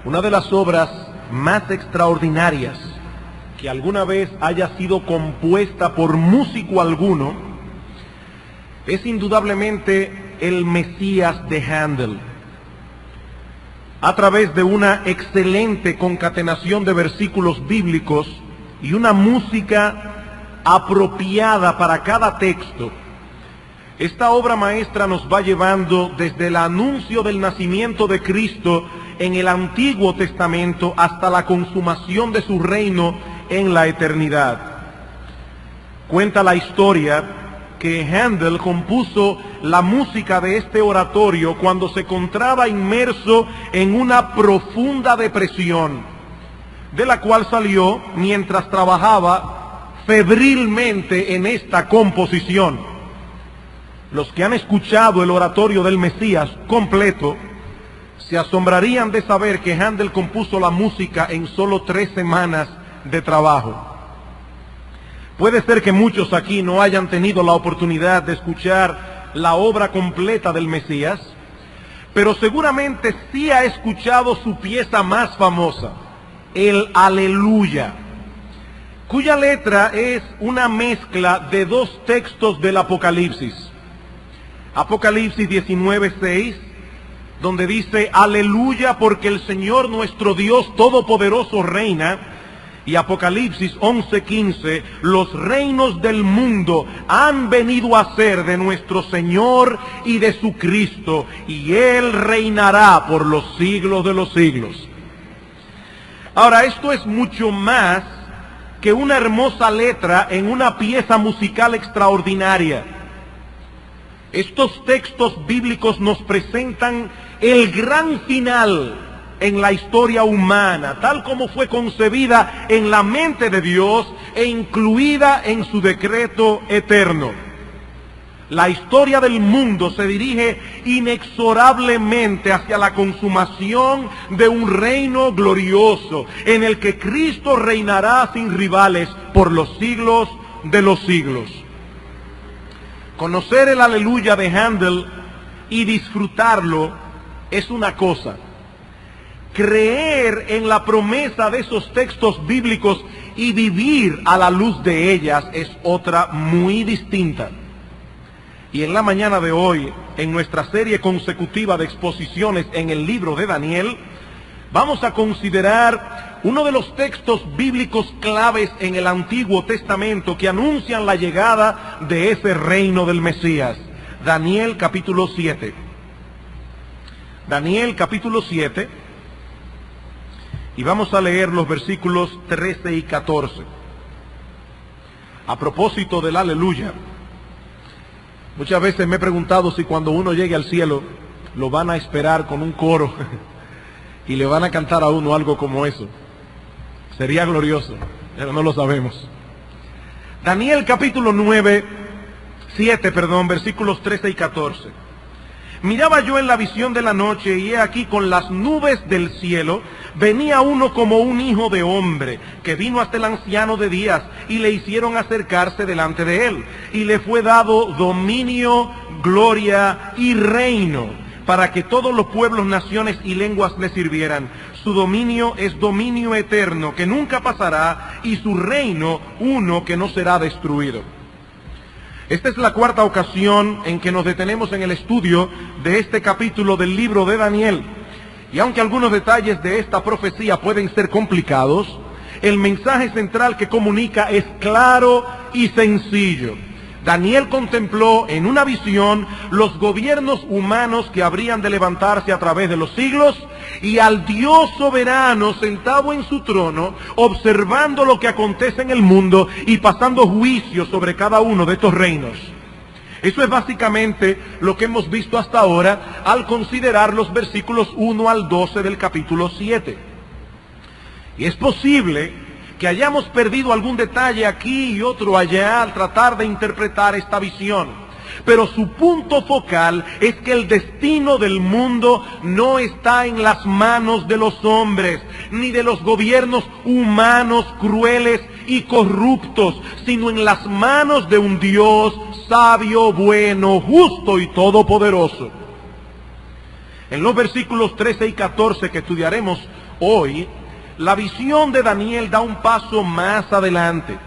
Una de las obras más extraordinarias que alguna vez haya sido compuesta por músico alguno es indudablemente el Mesías de Händel. A través de una excelente concatenación de versículos bíblicos y una música apropiada para cada texto, esta obra maestra nos va llevando desde el anuncio del nacimiento de Cristo en el Antiguo Testamento hasta la consumación de su reino en la eternidad. Cuenta la historia que Händel compuso la música de este oratorio cuando se encontraba inmerso en una profunda depresión, de la cual salió mientras trabajaba febrilmente en esta composición. Los que han escuchado el oratorio del Mesías completo se asombrarían de saber que Händel compuso la música en solo 3 semanas de trabajo. Puede ser que muchos aquí no hayan tenido la oportunidad de escuchar la obra completa del Mesías, pero seguramente sí ha escuchado su pieza más famosa, el Aleluya, cuya letra es una mezcla de 2 textos del Apocalipsis. Apocalipsis 19:6, donde dice: Aleluya, porque el Señor nuestro Dios Todopoderoso reina. Y Apocalipsis 11:15, los reinos del mundo han venido a ser de nuestro Señor y de su Cristo, y Él reinará por los siglos de los siglos. Ahora, esto es mucho más que una hermosa letra en una pieza musical extraordinaria. Estos textos bíblicos nos presentan el gran final en la historia humana, tal como fue concebida en la mente de Dios e incluida en su decreto eterno. La historia del mundo se dirige inexorablemente hacia la consumación de un reino glorioso, en el que Cristo reinará sin rivales por los siglos de los siglos. Conocer el Aleluya de Händel y disfrutarlo es una cosa. Creer en la promesa de esos textos bíblicos y vivir a la luz de ellas es otra muy distinta. Y en la mañana de hoy, en nuestra serie consecutiva de exposiciones en el libro de Daniel, vamos a considerar uno de los textos bíblicos claves en el Antiguo Testamento que anuncian la llegada de ese reino del Mesías. Daniel capítulo 7. Daniel capítulo 7. Y vamos a leer los versículos 13 y 14. A propósito del Aleluya, muchas veces me he preguntado si cuando uno llegue al cielo lo van a esperar con un coro y le van a cantar a uno algo como eso. Sería glorioso, pero no lo sabemos. Daniel capítulo 7, versículos 13 y 14. Miraba yo en la visión de la noche, y he aquí con las nubes del cielo venía uno como un hijo de hombre, que vino hasta el anciano de días, y le hicieron acercarse delante de él, y le fue dado dominio, gloria y reino, para que todos los pueblos, naciones y lenguas le sirvieran. Su dominio es dominio eterno, que nunca pasará, y su reino uno que no será destruido. Esta es la 4ª ocasión en que nos detenemos en el estudio de este capítulo del libro de Daniel. Y aunque algunos detalles de esta profecía pueden ser complicados, el mensaje central que comunica es claro y sencillo. Daniel contempló en una visión los gobiernos humanos que habrían de levantarse a través de los siglos, y al Dios soberano sentado en su trono, observando lo que acontece en el mundo y pasando juicio sobre cada uno de estos reinos. Eso es básicamente lo que hemos visto hasta ahora al considerar los versículos 1 al 12 del capítulo 7. Y es posible que hayamos perdido algún detalle aquí y otro allá al tratar de interpretar esta visión. Pero su punto focal es que el destino del mundo no está en las manos de los hombres, ni de los gobiernos humanos crueles y corruptos, sino en las manos de un Dios sabio, bueno, justo y todopoderoso. En los versículos 13 y 14 que estudiaremos Hoy, la visión de Daniel da un paso más adelante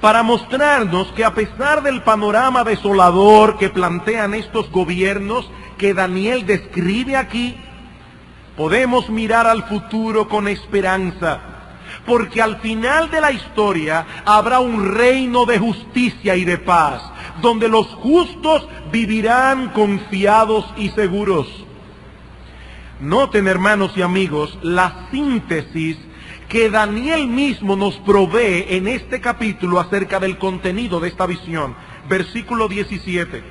para mostrarnos que a pesar del panorama desolador que plantean estos gobiernos que Daniel describe aquí, podemos mirar al futuro con esperanza, porque al final de la historia habrá un reino de justicia y de paz, donde los justos vivirán confiados y seguros. Noten, hermanos y amigos, la síntesis que Daniel mismo nos provee en este capítulo acerca del contenido de esta visión. Versículo 17.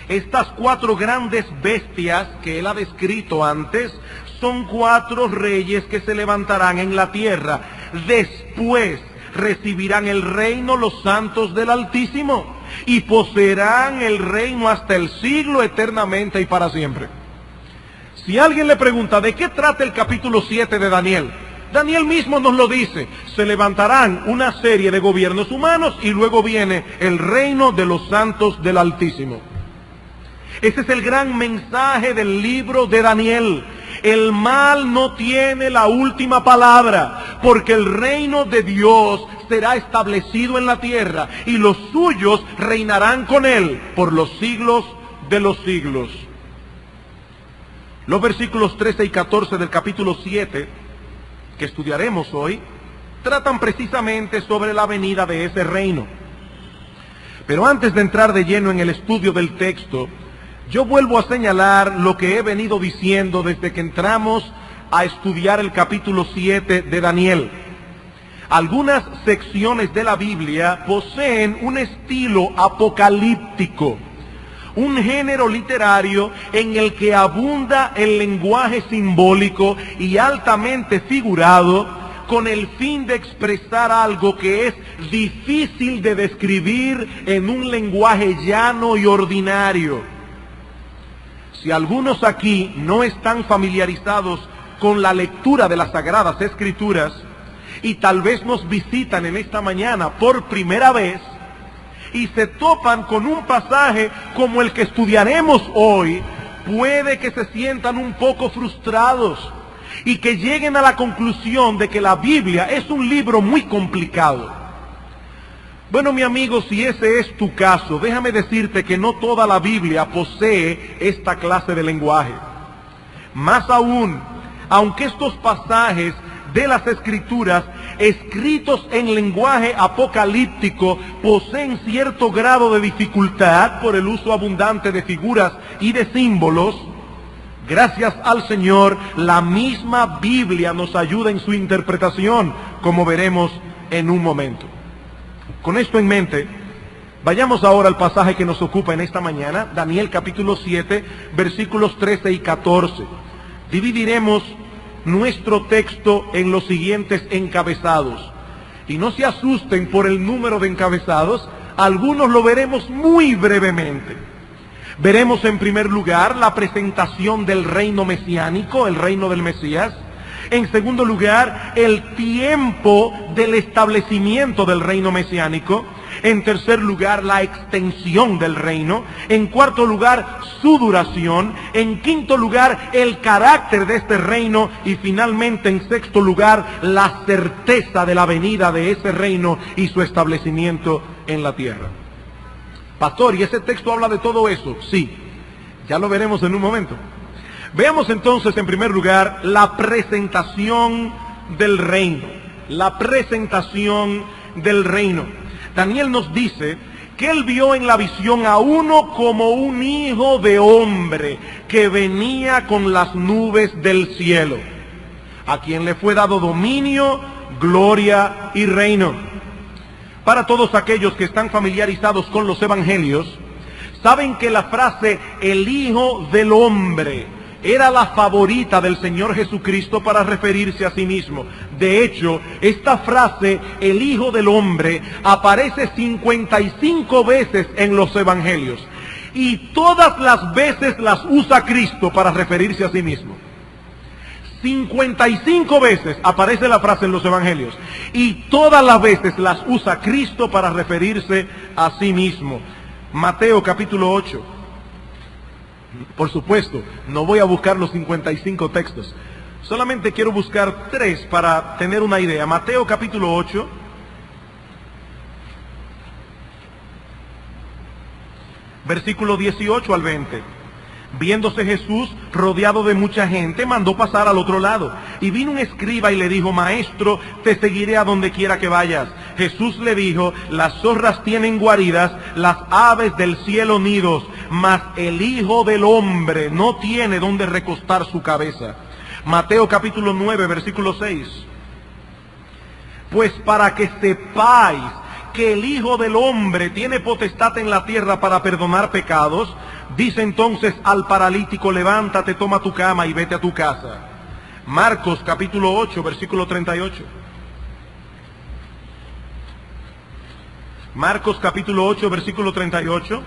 Estas 4 grandes bestias que él ha descrito antes son 4 reyes que se levantarán en la tierra. Después recibirán el reino los santos del Altísimo y poseerán el reino hasta el siglo, eternamente y para siempre. Si alguien le pregunta ¿de qué trata el capítulo 7 de Daniel? Daniel mismo nos lo dice: se levantarán una serie de gobiernos humanos y luego viene el reino de los santos del Altísimo. Ese es el gran mensaje del libro de Daniel. El mal no tiene la última palabra, porque el reino de Dios será establecido en la tierra y los suyos reinarán con él por los siglos de los siglos. Los versículos 13 y 14 del capítulo 7, que estudiaremos hoy, tratan precisamente sobre la venida de ese reino. Pero antes de entrar de lleno en el estudio del texto, yo vuelvo a señalar lo que he venido diciendo desde que entramos a estudiar el capítulo 7 de Daniel. Algunas secciones de la Biblia poseen un estilo apocalíptico, un género literario en el que abunda el lenguaje simbólico y altamente figurado, con el fin de expresar algo que es difícil de describir en un lenguaje llano y ordinario. Si algunos aquí no están familiarizados con la lectura de las Sagradas Escrituras y tal vez nos visitan en esta mañana por primera vez, y se topan con un pasaje como el que estudiaremos hoy, puede que se sientan un poco frustrados y que lleguen a la conclusión de que la Biblia es un libro muy complicado. Bueno, mi amigo, si ese es tu caso, déjame decirte que no toda la Biblia posee esta clase de lenguaje. Más aún, aunque estos pasajes de las Escrituras, escritos en lenguaje apocalíptico, poseen cierto grado de dificultad por el uso abundante de figuras y de símbolos, gracias al Señor, la misma Biblia nos ayuda en su interpretación, como veremos en un momento. Con esto en mente, vayamos ahora al pasaje que nos ocupa en esta mañana, Daniel capítulo 7, versículos 13 y 14. Dividiremos nuestro texto en los siguientes encabezados. Y no se asusten por el número de encabezados, algunos lo veremos muy brevemente. Veremos en primer lugar la presentación del reino mesiánico, el reino del Mesías. En segundo lugar, el tiempo del establecimiento del reino mesiánico. En tercer lugar, la extensión del reino. En cuarto lugar, su duración. En quinto lugar, el carácter de este reino. Y finalmente, en sexto lugar, la certeza de la venida de ese reino y su establecimiento en la tierra. Pastor, ¿y ese texto habla de todo eso? Sí, ya lo veremos en un momento. Veamos entonces, en primer lugar, la presentación del reino. La presentación del reino. Daniel nos dice que él vio en la visión a uno como un hijo de hombre que venía con las nubes del cielo, a quien le fue dado dominio, gloria y reino. Para todos aquellos que están familiarizados con los evangelios, saben que la frase el hijo del hombre era la favorita del Señor Jesucristo para referirse a sí mismo. De hecho, esta frase, el Hijo del Hombre, aparece 55 veces en los Evangelios. Y todas las veces las usa Cristo para referirse a sí mismo. 55 veces aparece la frase en los Evangelios. Y todas las veces las usa Cristo para referirse a sí mismo. Mateo capítulo 8. Por supuesto, no voy a buscar los 55 textos. Solamente quiero buscar 3 para tener una idea. Mateo capítulo 8. Versículo 18 al 20. Viéndose Jesús rodeado de mucha gente, mandó pasar al otro lado. Y vino un escriba y le dijo: Maestro, te seguiré a donde quiera que vayas. Jesús le dijo: las zorras tienen guaridas, las aves del cielo nidos, mas el Hijo del Hombre no tiene donde recostar su cabeza. Mateo capítulo 9, versículo 6. Pues para que sepáis que el Hijo del Hombre tiene potestad en la tierra para perdonar pecados, dice entonces al paralítico: levántate, toma tu cama y vete a tu casa. Marcos capítulo 8, versículo 38. Marcos capítulo 8, versículo 38.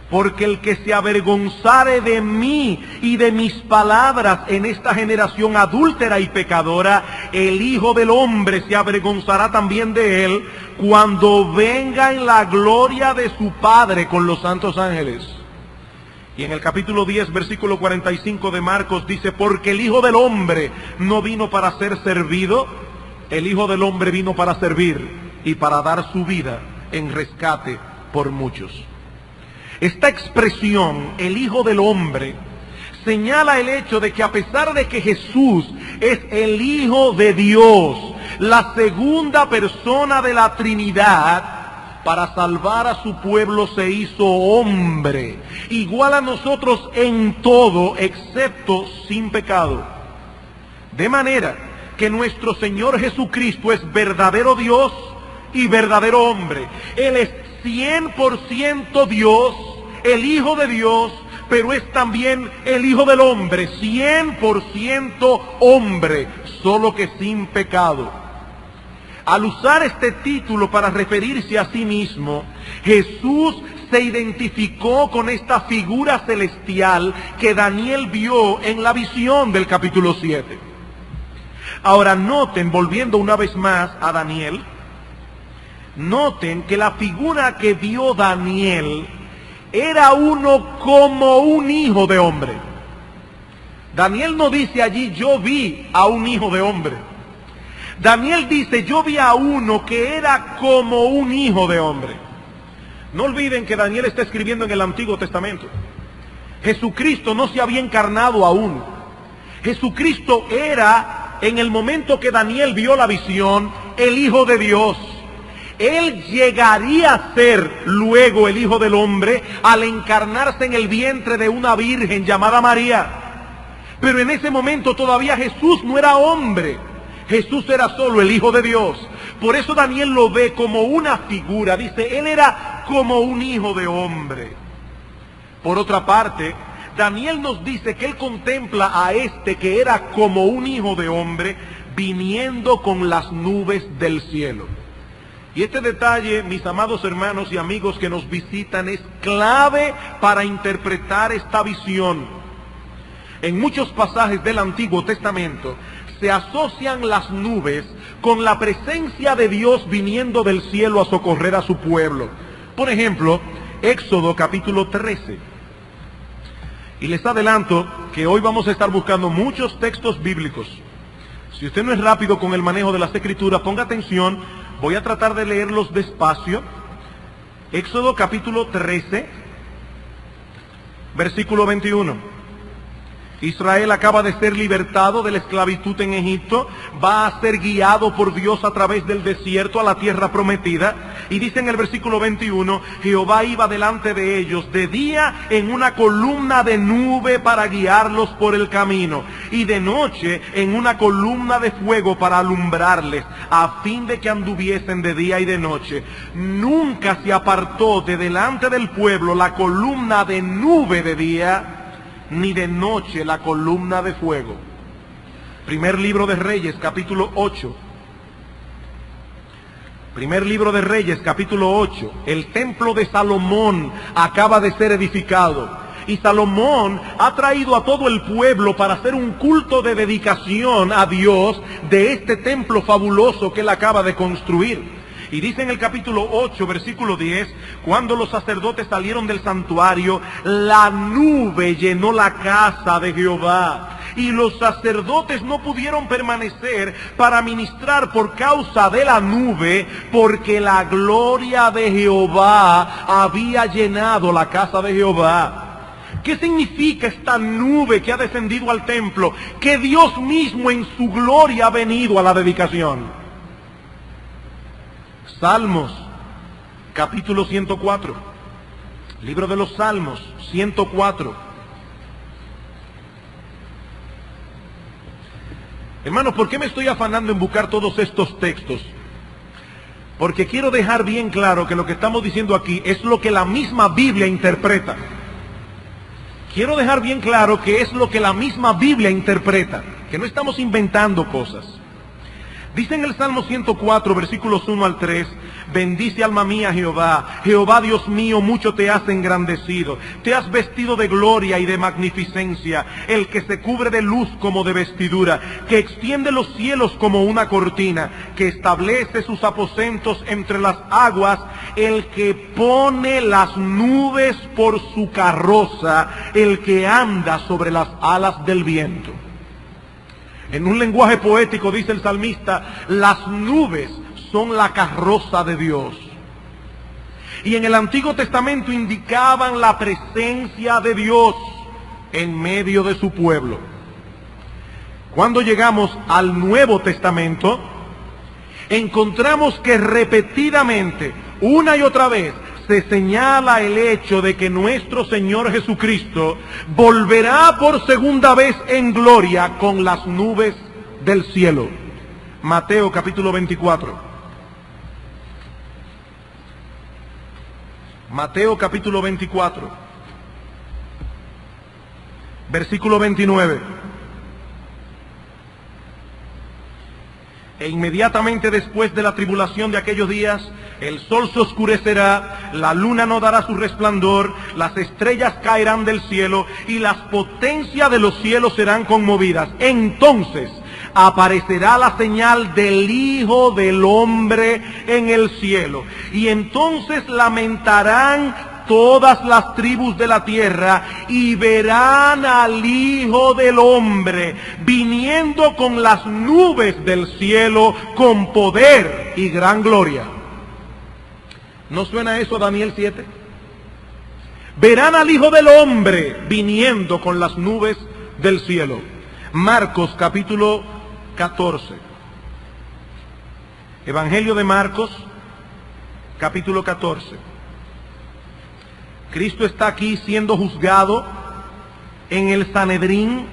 Porque el que se avergonzare de mí y de mis palabras en esta generación adúltera y pecadora, el Hijo del Hombre se avergonzará también de él cuando venga en la gloria de su Padre con los santos ángeles. Y en el capítulo 10, versículo 45 de Marcos dice: porque el Hijo del Hombre no vino para ser servido, el Hijo del Hombre vino para servir y para dar su vida en rescate por muchos. Esta expresión, el Hijo del Hombre, señala el hecho de que a pesar de que Jesús es el Hijo de Dios, la segunda persona de la Trinidad, para salvar a su pueblo se hizo hombre, igual a nosotros en todo, excepto sin pecado. De manera que nuestro Señor Jesucristo es verdadero Dios y verdadero hombre. Él es 100% Dios, el Hijo de Dios, pero es también el Hijo del Hombre, 100% hombre, solo que sin pecado. Al usar este título para referirse a sí mismo, Jesús se identificó con esta figura celestial que Daniel vio en la visión del capítulo 7. Ahora noten, volviendo una vez más a Daniel, noten que la figura que vio Daniel era uno como un hijo de hombre. Daniel no dice allí: yo vi a un hijo de hombre. Daniel dice: yo vi a uno que era como un hijo de hombre. No olviden que Daniel está escribiendo en el Antiguo Testamento. Jesucristo no se había encarnado aún. Jesucristo era, en el momento que Daniel vio la visión, el Hijo de Dios. Él llegaría a ser luego el Hijo del Hombre al encarnarse en el vientre de una virgen llamada María. Pero en ese momento todavía Jesús no era hombre. Jesús era solo el Hijo de Dios. Por eso Daniel lo ve como una figura. Dice: él era como un hijo de hombre. Por otra parte, Daniel nos dice que él contempla a este que era como un hijo de hombre viniendo con las nubes del cielo. Y este detalle, mis amados hermanos y amigos que nos visitan, es clave para interpretar esta visión. En muchos pasajes del Antiguo Testamento se asocian las nubes con la presencia de Dios viniendo del cielo a socorrer a su pueblo. Por ejemplo, Éxodo capítulo 13. Y les adelanto que hoy vamos a estar buscando muchos textos bíblicos. Si usted no es rápido con el manejo de las Escrituras, ponga atención. Voy a tratar de leerlos despacio. Éxodo capítulo 13, versículo 21. Israel acaba de ser libertado de la esclavitud en Egipto, va a ser guiado por Dios a través del desierto a la tierra prometida. Y dice en el versículo 21, Jehová iba delante de ellos de día en una columna de nube para guiarlos por el camino, y de noche en una columna de fuego para alumbrarles, a fin de que anduviesen de día y de noche. Nunca se apartó de delante del pueblo la columna de nube de día, ni de noche la columna de fuego. Primer libro de Reyes, capítulo 8. Primer libro de Reyes, capítulo 8. El templo de Salomón acaba de ser edificado. Y Salomón ha traído a todo el pueblo para hacer un culto de dedicación a Dios de este templo fabuloso que él acaba de construir. Y dice en el capítulo 8, versículo 10, cuando los sacerdotes salieron del santuario, la nube llenó la casa de Jehová, y los sacerdotes no pudieron permanecer para ministrar por causa de la nube, porque la gloria de Jehová había llenado la casa de Jehová. ¿Qué significa esta nube que ha descendido al templo? Que Dios mismo en su gloria ha venido a la dedicación. Salmos, capítulo 104. Libro de los Salmos, 104. Hermanos, ¿por qué me estoy afanando en buscar todos estos textos? Porque quiero dejar bien claro que lo que estamos diciendo aquí es lo que la misma Biblia interpreta. Quiero dejar bien claro que es lo que la misma Biblia interpreta, que no estamos inventando cosas. Dice en el Salmo 104, versículos 1 al 3, bendice alma mía Jehová, Jehová Dios mío, mucho te has engrandecido, te has vestido de gloria y de magnificencia, el que se cubre de luz como de vestidura, que extiende los cielos como una cortina, que establece sus aposentos entre las aguas, el que pone las nubes por su carroza, el que anda sobre las alas del viento. En un lenguaje poético dice el salmista, las nubes son la carroza de Dios. Y en el Antiguo Testamento indicaban la presencia de Dios en medio de su pueblo. Cuando llegamos al Nuevo Testamento, encontramos que repetidamente, una y otra vez, se señala el hecho de que nuestro Señor Jesucristo volverá por segunda vez en gloria con las nubes del cielo. Mateo capítulo 24. Mateo capítulo 24. Versículo 29. E inmediatamente después de la tribulación de aquellos días, el sol se oscurecerá, la luna no dará su resplandor, las estrellas caerán del cielo y las potencias de los cielos serán conmovidas. Entonces aparecerá la señal del Hijo del Hombre en el cielo. Y entonces lamentarán todas las tribus de la tierra y verán al Hijo del Hombre viniendo con las nubes del cielo con poder y gran gloria. ¿No suena eso a Daniel 7? Verán al Hijo del Hombre viniendo con las nubes del cielo. Marcos capítulo 14. Evangelio de Marcos capítulo 14. Cristo está aquí siendo juzgado en el Sanedrín.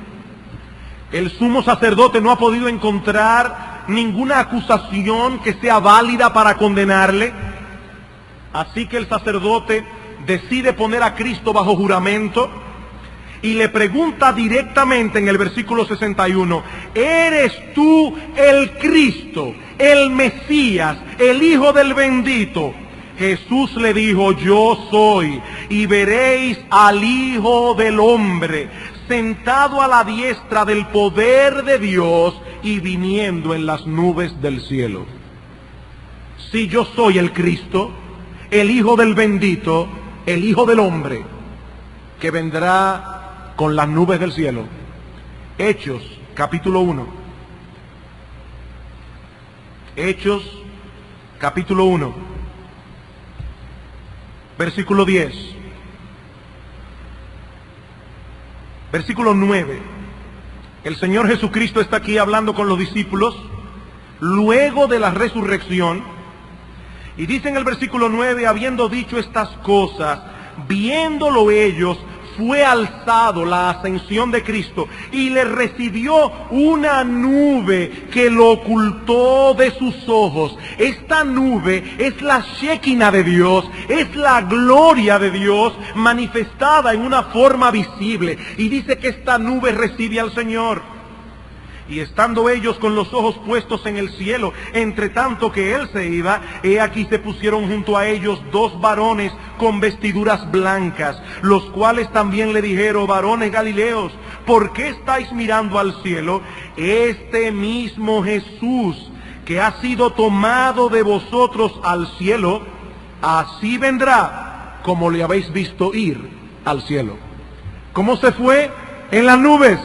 El sumo sacerdote no ha podido encontrar ninguna acusación que sea válida para condenarle. Así que el sacerdote decide poner a Cristo bajo juramento y le pregunta directamente en el versículo 61, ¿eres tú el Cristo, el Mesías, el Hijo del Bendito? Jesús le dijo, yo soy, y veréis al Hijo del Hombre sentado a la diestra del poder de Dios y viniendo en las nubes del cielo. Si yo soy el Cristo, el Hijo del Bendito, el Hijo del Hombre, que vendrá con las nubes del cielo. Hechos, capítulo 1. Hechos, capítulo 1. Versículo 10. Versículo 9. El Señor Jesucristo está aquí hablando con los discípulos luego de la resurrección. Y dice en el versículo 9, habiendo dicho estas cosas, viéndolo ellos, fue alzado la ascensión de Cristo y le recibió una nube que lo ocultó de sus ojos. Esta nube es la Shekinah de Dios, es la gloria de Dios manifestada en una forma visible. Y dice que esta nube recibe al Señor. Y estando ellos con los ojos puestos en el cielo, entre tanto que él se iba, he aquí se pusieron junto a ellos dos varones con vestiduras blancas, los cuales también le dijeron, varones Galileos, ¿por qué estáis mirando al cielo? Este mismo Jesús que ha sido tomado de vosotros al cielo, así vendrá como le habéis visto ir al cielo. ¿Cómo se fue? En las nubes.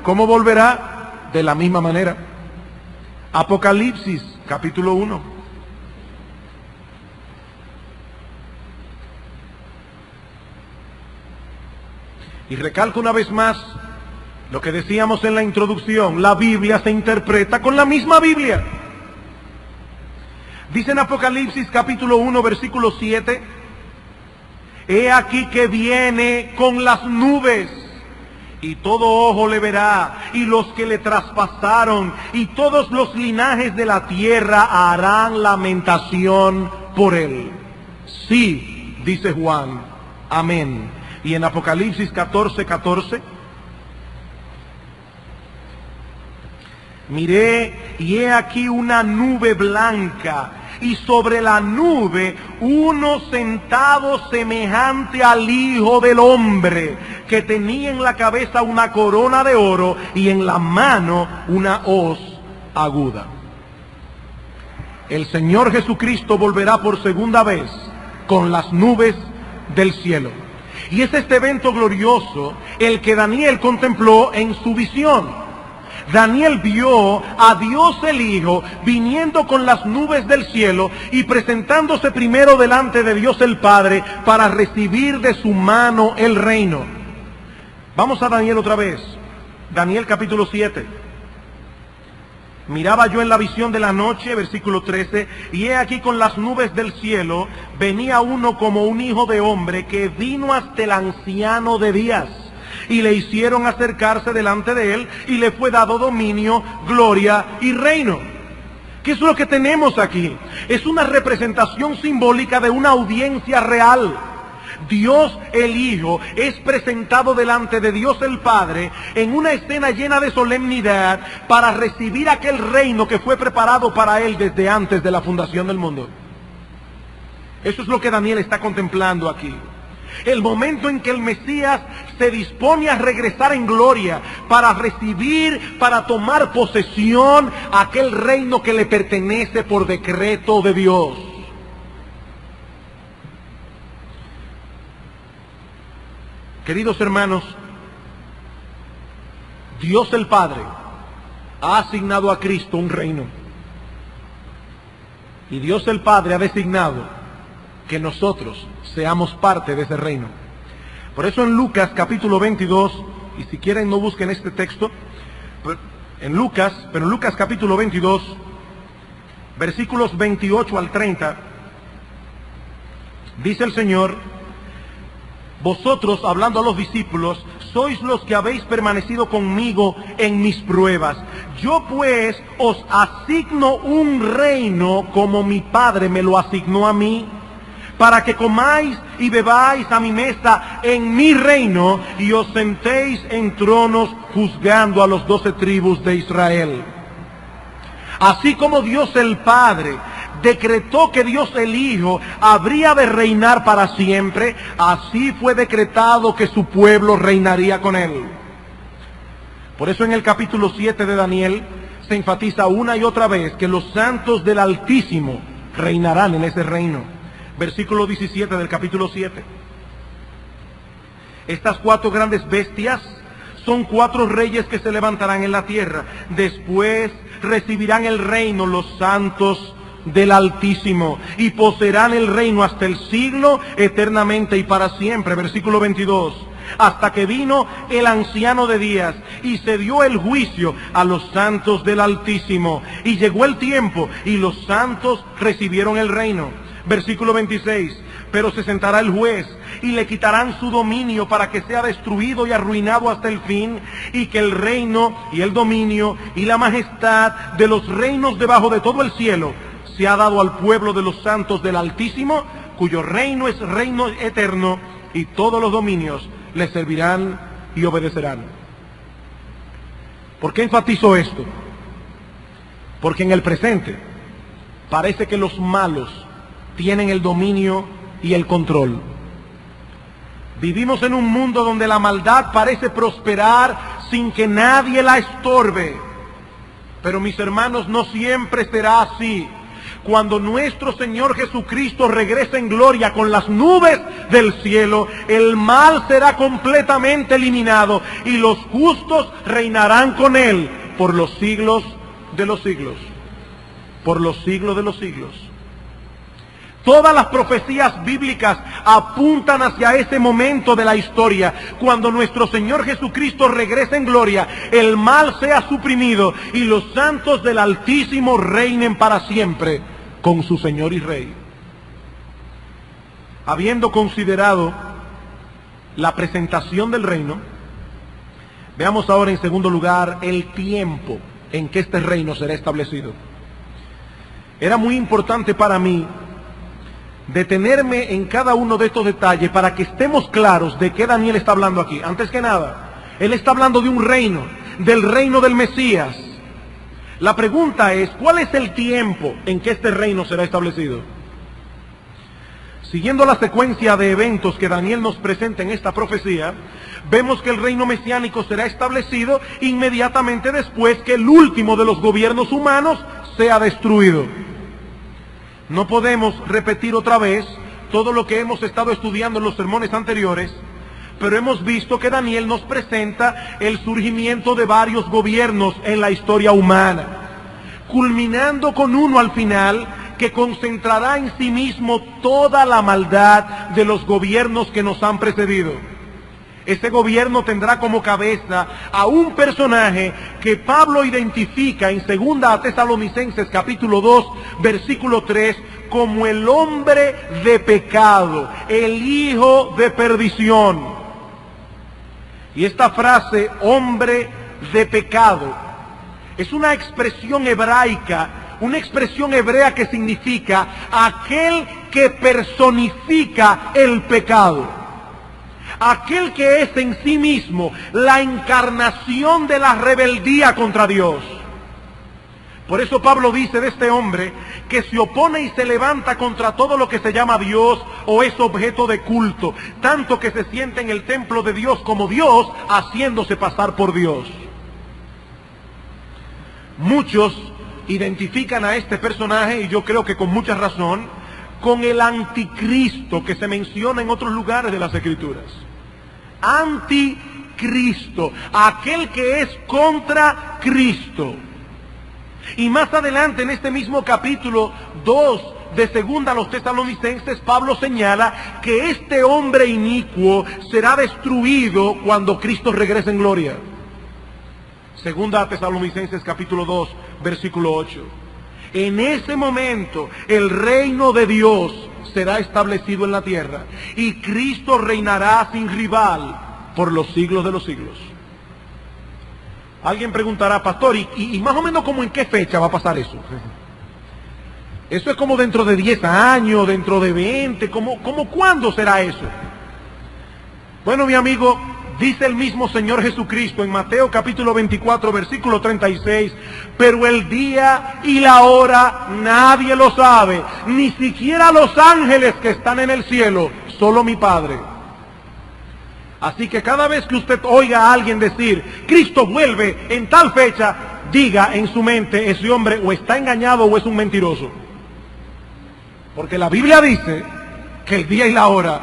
¿cómo volverá? De la misma manera. Apocalipsis, capítulo 1. Y recalco una vez más lo que decíamos en la introducción: la Biblia se interpreta con la misma Biblia. Dice en Apocalipsis capítulo 1, versículo 7: he aquí que viene con las nubes, y todo ojo le verá, y los que le traspasaron, y todos los linajes de la tierra harán lamentación por él. Sí, dice Juan, amén. Y en Apocalipsis 14, 14, miré y he aquí una nube blanca, y sobre la nube uno sentado semejante al Hijo del Hombre, que tenía en la cabeza una corona de oro y en la mano una hoz aguda. El Señor Jesucristo volverá por segunda vez con las nubes del cielo. Y es este evento glorioso el que Daniel contempló en su visión. Daniel vio a Dios el Hijo viniendo con las nubes del cielo y presentándose primero delante de Dios el Padre para recibir de su mano el reino. Vamos a Daniel otra vez. Daniel capítulo 7. Miraba yo en la visión de la noche, versículo 13, y he aquí con las nubes del cielo venía uno como un hijo de hombre que vino hasta el anciano de días. Y le hicieron acercarse delante de él, y le fue dado dominio, gloria y reino. ¿Qué es lo que tenemos aquí? Es una representación simbólica de una audiencia real. Dios el Hijo es presentado delante de Dios el Padre en una escena llena de solemnidad para recibir aquel reino que fue preparado para él desde antes de la fundación del mundo. Eso es lo que Daniel está contemplando aquí. El momento en que el Mesías se dispone a regresar en gloria para recibir, para tomar posesión aquel reino que le pertenece por decreto de Dios. Queridos hermanos, Dios el Padre ha asignado a Cristo un reino. Y Dios el Padre ha designado que nosotros seamos parte de ese reino. Por eso en Lucas capítulo 22, y si quieren no busquen este texto, pero en Lucas capítulo 22, versículos 28 al 30, dice el Señor: vosotros, hablando a los discípulos, sois los que habéis permanecido conmigo en mis pruebas. Yo pues os asigno un reino como mi Padre me lo asignó a mí, para que comáis y bebáis a mi mesa en mi reino y os sentéis en tronos juzgando a los 12 tribus de Israel. Así como Dios el Padre decretó que Dios el Hijo habría de reinar para siempre, así fue decretado que su pueblo reinaría con él. Por eso en el capítulo 7 de Daniel se enfatiza una y otra vez que los santos del Altísimo reinarán en ese reino. Versículo 17 del capítulo 7. Estas 4 grandes bestias son 4 reyes que se levantarán en la tierra. Después recibirán el reino los santos del Altísimo y poseerán el reino hasta el siglo, eternamente y para siempre. Versículo 22. Hasta que vino el anciano de días y se dio el juicio a los santos del Altísimo. Y llegó el tiempo y los santos recibieron el reino. Versículo 26. Pero se sentará el juez y le quitarán su dominio para que sea destruido y arruinado hasta el fin, y que el reino y el dominio y la majestad de los reinos debajo de todo el cielo se ha dado al pueblo de los santos del Altísimo, cuyo reino es reino eterno, y todos los dominios le servirán y obedecerán. ¿Por qué enfatizo esto? Porque en el presente parece que los malos tienen el dominio y el control. Vivimos en un mundo donde la maldad parece prosperar sin que nadie la estorbe. Pero mis hermanos, no siempre será así. Cuando nuestro Señor Jesucristo regrese en gloria con las nubes del cielo, el mal será completamente eliminado y los justos reinarán con Él por los siglos de los siglos. Por los siglos de los siglos. Todas las profecías bíblicas apuntan hacia ese momento de la historia, cuando nuestro Señor Jesucristo regrese en gloria, el mal sea suprimido y los santos del Altísimo reinen para siempre con su Señor y Rey. Habiendo considerado la presentación del reino, veamos ahora en segundo lugar el tiempo en que este reino será establecido. Era muy importante para mí detenerme en cada uno de estos detalles para que estemos claros de qué Daniel está hablando aquí. Antes que nada, él está hablando de un reino, del reino del Mesías. La pregunta es, ¿cuál es el tiempo en que este reino será establecido? Siguiendo la secuencia de eventos que Daniel nos presenta en esta profecía, vemos que el reino mesiánico será establecido inmediatamente después que el último de los gobiernos humanos sea destruido. No podemos repetir otra vez todo lo que hemos estado estudiando en los sermones anteriores, pero hemos visto que Daniel nos presenta el surgimiento de varios gobiernos en la historia humana, culminando con uno al final que concentrará en sí mismo toda la maldad de los gobiernos que nos han precedido. Ese gobierno tendrá como cabeza a un personaje que Pablo identifica en 2 Tesalonicenses capítulo 2, versículo 3, como el hombre de pecado, el hijo de perdición. Y esta frase, hombre de pecado, es una expresión hebraica, una expresión hebrea que significa aquel que personifica el pecado. Aquel que es en sí mismo la encarnación de la rebeldía contra Dios. Por eso Pablo dice de este hombre que se opone y se levanta contra todo lo que se llama Dios o es objeto de culto, tanto que se siente en el templo de Dios como Dios, haciéndose pasar por Dios. Muchos identifican a este personaje, y yo creo que con mucha razón, con el anticristo que se menciona en otros lugares de las Escrituras. Anticristo, aquel que es contra Cristo. Y más adelante en este mismo capítulo 2 de 2 a los Tesalonicenses, Pablo señala que este hombre inicuo será destruido cuando Cristo regrese en gloria. 2 Tesalonicenses capítulo 2, versículo 8. En ese momento el reino de Dios será establecido en la tierra y Cristo reinará sin rival por los siglos de los siglos. Alguien preguntará, pastor, ¿y más o menos como en qué fecha va a pasar eso? Eso es como dentro de 10 años, dentro de 20, ¿como cuándo será eso? Bueno, mi amigo, dice el mismo Señor Jesucristo en Mateo capítulo 24, versículo 36, pero el día y la hora nadie lo sabe, ni siquiera los ángeles que están en el cielo, solo mi Padre. Así que cada vez que usted oiga a alguien decir, Cristo vuelve en tal fecha, diga en su mente, ese hombre o está engañado o es un mentiroso. Porque la Biblia dice que el día y la hora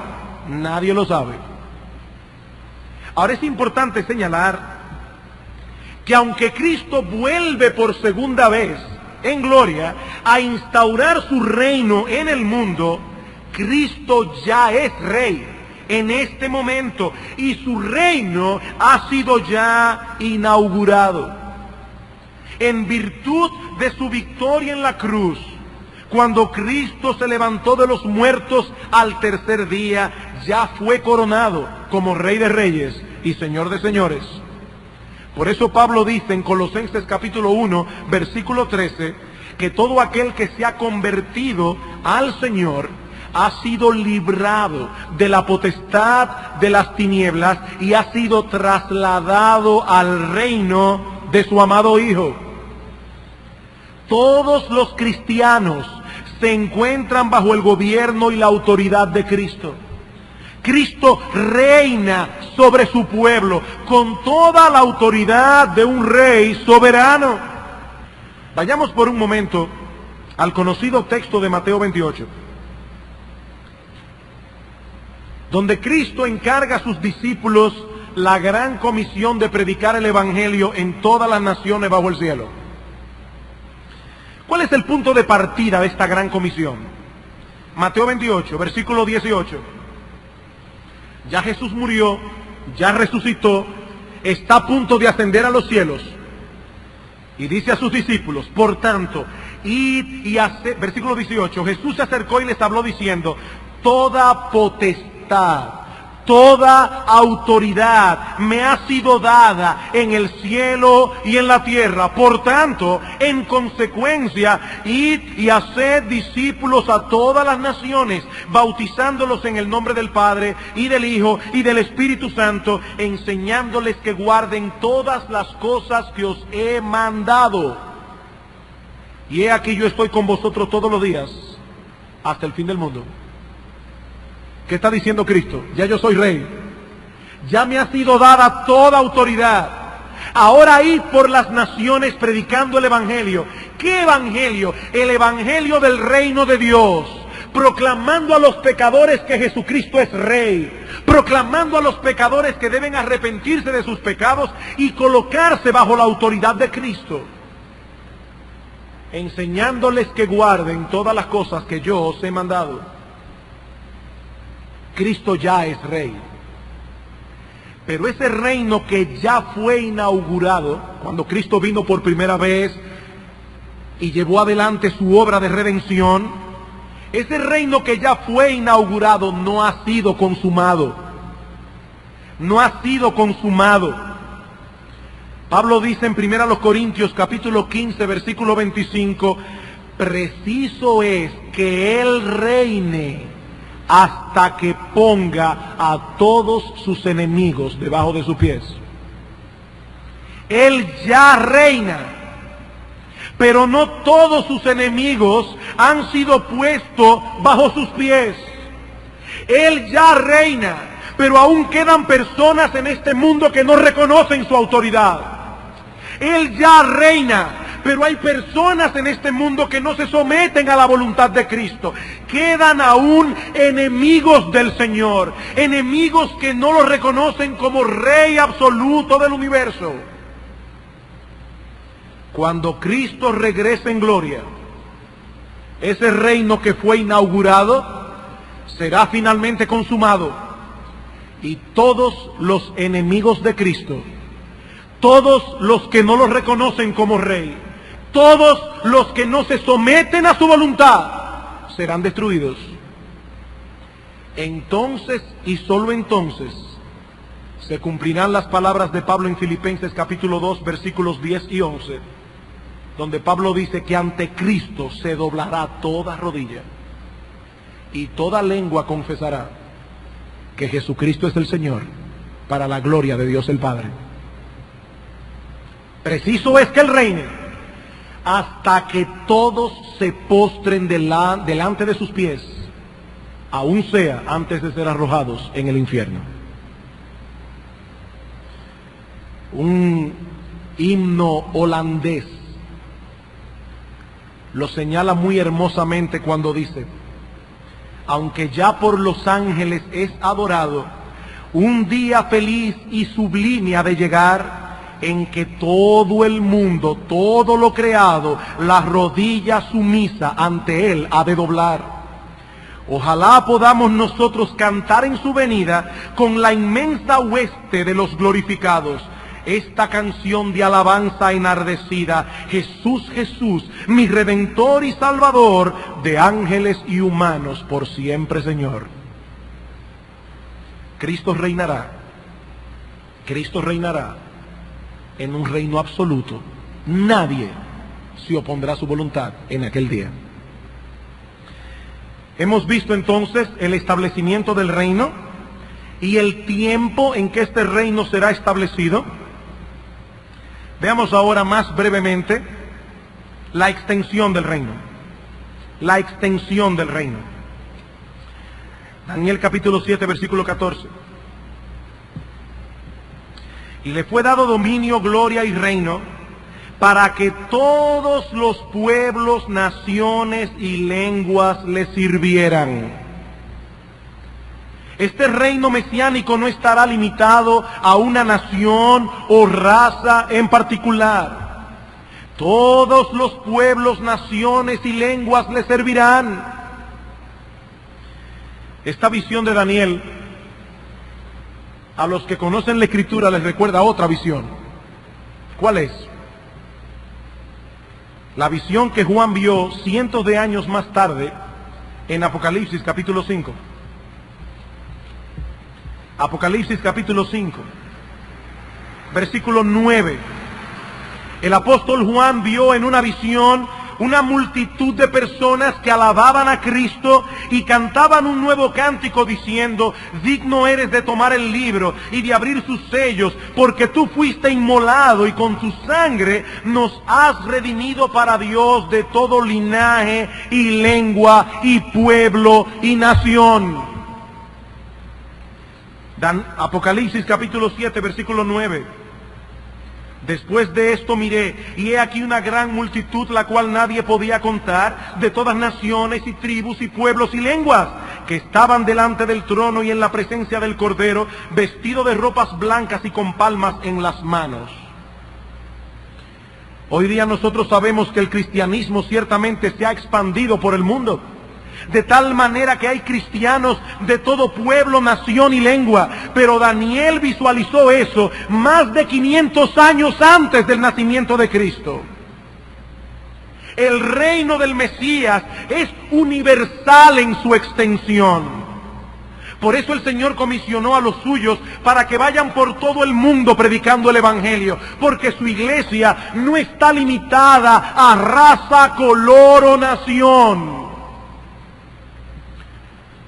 nadie lo sabe. Ahora es importante señalar que aunque Cristo vuelve por segunda vez en gloria a instaurar su reino en el mundo, Cristo ya es rey en este momento y su reino ha sido ya inaugurado. En virtud de su victoria en la cruz, cuando Cristo se levantó de los muertos al tercer día, ya fue coronado como Rey de Reyes y Señor de Señores. Por eso Pablo dice en Colosenses capítulo 1, versículo 13, que todo aquel que se ha convertido al Señor ha sido librado de la potestad de las tinieblas y ha sido trasladado al reino de su amado Hijo. Todos los cristianos se encuentran bajo el gobierno y la autoridad de Cristo. Cristo reina sobre su pueblo con toda la autoridad de un rey soberano. Vayamos por un momento al conocido texto de Mateo 28, donde Cristo encarga a sus discípulos la gran comisión de predicar el Evangelio en todas las naciones bajo el cielo. ¿Cuál es el punto de partida de esta gran comisión? Mateo 28, versículo 18. Ya Jesús murió, ya resucitó, está a punto de ascender a los cielos. Y dice a sus discípulos, por tanto, id y haced, versículo 18, Jesús se acercó y les habló diciendo, toda potestad, toda autoridad me ha sido dada en el cielo y en la tierra. Por tanto, en consecuencia, id y haced discípulos a todas las naciones, bautizándolos en el nombre del Padre y del Hijo y del Espíritu Santo, enseñándoles que guarden todas las cosas que os he mandado. Y he aquí yo estoy con vosotros todos los días, hasta el fin del mundo. ¿Qué está diciendo Cristo? Ya yo soy rey. Ya me ha sido dada toda autoridad. Ahora id por las naciones predicando el Evangelio. ¿Qué Evangelio? El Evangelio del reino de Dios. Proclamando a los pecadores que Jesucristo es rey. Proclamando a los pecadores que deben arrepentirse de sus pecados y colocarse bajo la autoridad de Cristo. Enseñándoles que guarden todas las cosas que yo os he mandado. Cristo ya es rey. Pero ese reino que ya fue inaugurado, cuando Cristo vino por primera vez y llevó adelante su obra de redención, ese reino que ya fue inaugurado no ha sido consumado. No ha sido consumado. Pablo dice en 1 Corintios capítulo 15, versículo 25, preciso es que Él reine hasta que ponga a todos sus enemigos debajo de sus pies. Él ya reina, pero no todos sus enemigos han sido puestos bajo sus pies. Él ya reina, pero aún quedan personas en este mundo que no reconocen su autoridad. Él ya reina, pero hay personas en este mundo que no se someten a la voluntad de Cristo. Quedan aún enemigos del Señor, enemigos que no lo reconocen como Rey absoluto del universo. Cuando Cristo regrese en gloria, ese reino que fue inaugurado será finalmente consumado. Y todos los enemigos de Cristo, todos los que no lo reconocen como Rey, todos los que no se someten a su voluntad, serán destruidos. Entonces, y solo entonces, se cumplirán las palabras de Pablo en Filipenses capítulo 2, versículos 10 y 11, donde Pablo dice que ante Cristo se doblará toda rodilla y toda lengua confesará que Jesucristo es el Señor, para la gloria de Dios el Padre. Preciso es que Él reine hasta que todos se postren delante de sus pies, aun sea antes de ser arrojados en el infierno. Un himno holandés lo señala muy hermosamente cuando dice: aunque ya por los ángeles es adorado, un día feliz y sublime ha de llegar, en que todo el mundo, todo lo creado, la rodilla sumisa ante Él ha de doblar. Ojalá podamos nosotros cantar en su venida con la inmensa hueste de los glorificados esta canción de alabanza enardecida: Jesús, Jesús, mi Redentor y Salvador, de ángeles y humanos por siempre, Señor. Cristo reinará en un reino absoluto. Nadie se opondrá a su voluntad en aquel día. Hemos visto entonces el establecimiento del reino y el tiempo en que este reino será establecido. Veamos ahora más brevemente la extensión del reino. La extensión del reino. Daniel capítulo 7, versículo 14. Y le fue dado dominio, gloria y reino para que todos los pueblos, naciones y lenguas le sirvieran. Este reino mesiánico no estará limitado a una nación o raza en particular. Todos los pueblos, naciones y lenguas le servirán. Esta visión de Daniel, a los que conocen la Escritura les recuerda otra visión. ¿Cuál es? La visión que Juan vio cientos de años más tarde en Apocalipsis capítulo 5. Apocalipsis capítulo 5, versículo 9. El apóstol Juan vio en una visión una multitud de personas que alababan a Cristo y cantaban un nuevo cántico diciendo: digno eres de tomar el libro y de abrir sus sellos, porque tú fuiste inmolado y con tu sangre nos has redimido para Dios de todo linaje y lengua y pueblo y nación. Apocalipsis capítulo 7, versículo 9. Después de esto miré, y he aquí una gran multitud, la cual nadie podía contar, de todas naciones y tribus y pueblos y lenguas, que estaban delante del trono y en la presencia del Cordero, vestidos de ropas blancas y con palmas en las manos. Hoy día nosotros sabemos que el cristianismo ciertamente se ha expandido por el mundo, de tal manera que hay cristianos de todo pueblo, nación y lengua. Pero Daniel visualizó eso más de 500 años antes del nacimiento de Cristo. El reino del Mesías es universal en su extensión. Por eso el Señor comisionó a los suyos para que vayan por todo el mundo predicando el Evangelio, porque su iglesia no está limitada a raza, color o nación.